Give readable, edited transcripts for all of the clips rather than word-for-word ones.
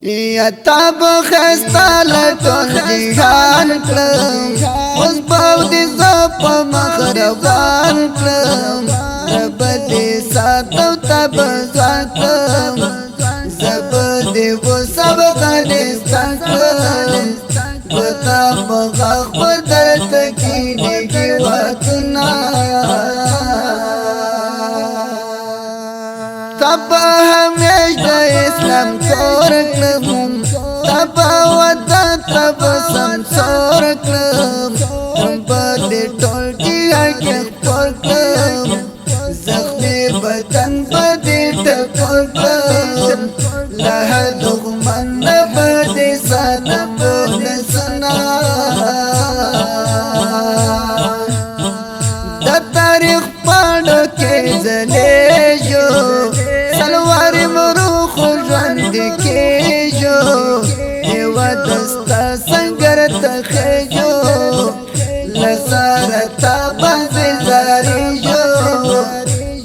یا تاب خستا لطول جیحان کرم اس باو دی زب مخربان کرم رب دی ساتو تب ساتم زب دی و سب غنستان کرم بتا مغاق بدرت کی نگی واتنا تب همیش دا اسلام کور کلم تب وطن تب سمسور کلم بدی ٹول جیہاں کی خور کلم زخمی بدن بدی ٹکور کلم لہر دغمن بدی سانا بود سنا دا تاریخ پاڑو کے زلیشو سلواری مروخ ژوند کې جو هوا دستا سنگر تخجو لزارتا باندې زاري جو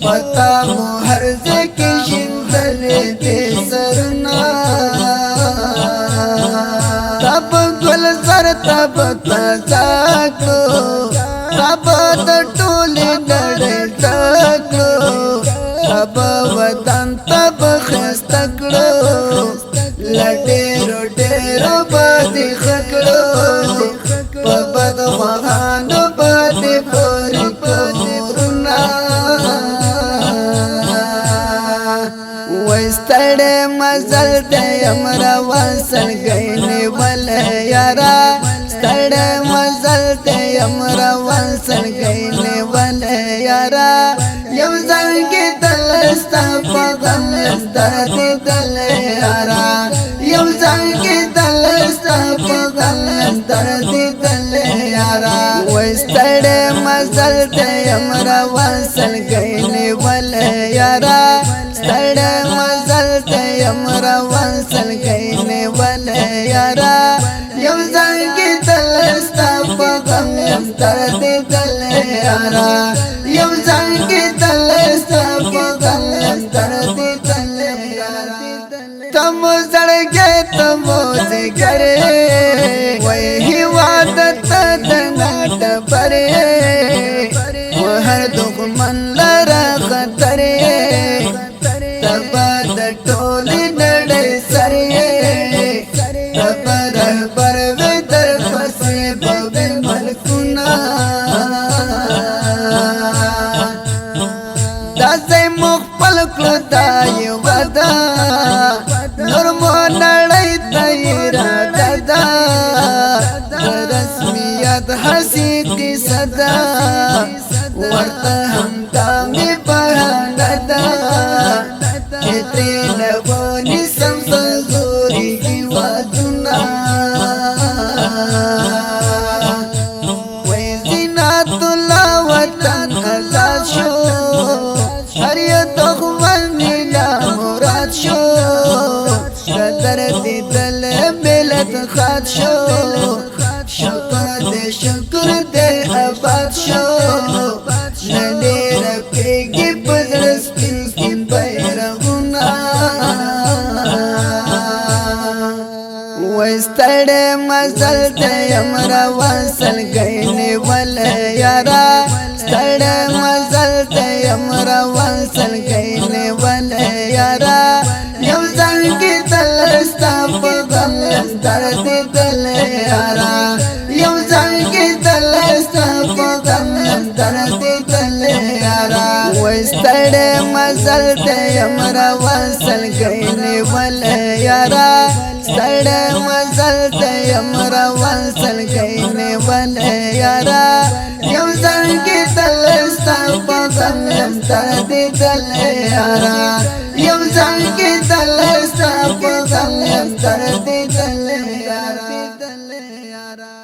پتا مو هر ځکه شندل دې سرنا تب ګل زر تب تاکو تب د ټولې نړۍ تاکو تب وطن تب خستکړو لډېرو ډېرو باندې خکړو په بد وهانو باندې پورې کورنا وستړې مزل دې امر وصل غینې ول یارا ستړې مزل دې امر وصل غینې ول یارا یو زنګي دلستا پغم درد دل یارا یو زنګي دلستا پغم درد دل یارا وستړې مزل دې امر وصل غینې ول یارا ستړې مزل دې امر وصل غینې ول یارا یو زنګي دلستا پغم درد دل یارا یو زنګي دلستا پغم درد دل یارا تم زړګې تم ذکرې وای هیواد ته دنګټ پرې وهر دښمن لره خطرې تبا د ټولې نړۍ سرې تبا رهبر وې در پسې به ملکونه داسې مخفل کړو دا یو ودا نور مو نړۍ ته اراده ده رسمیت حقیقي صدا ورته همدا مې بهانه ده چې ترې لبونې سم سنځوري هېوادونه وایي زینت الله وطن ازاد شو هر یو دښمن نامراد شو قدر دې دل ملت خاد شو شکر دې آباد شو ننې رپېږي په زړه سپین سپین بیرغونه وای ستړې مزل دې امر وصل غینې ول یارا ستړې مزل دې امر وصل غینې ول یارا یو زنګي دلستا پغم درد دل یارا یو زنګي دلستا پغم درد دل یارا وای ستړې مزل دې امر وصل غینې ول یارا ستړې مزل دې امر وصل غینې ول یارا یو زنګي دلستا پغم درد دل یارا یو زنګي دلستا پغم درد دل یارا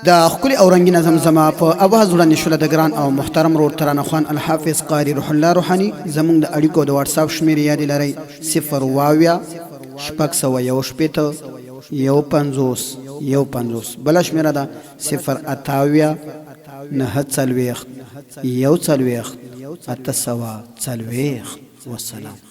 دا خپل او رنگین زمزمه په اواز وړاندې شول د ګران او محترم رور ترانه خوان الحافظ قاری روح الله روحانی زمونږ د اړیکو د واتس اپ شمیر یاد لرئ 0 واویا شپږ سوه یو شپېته یو پنځوس یو پنځوس بله شمېره ده 0 اتاویا نهه څلوېښت یو څلوېښت اته سوه څلوېښت والسلام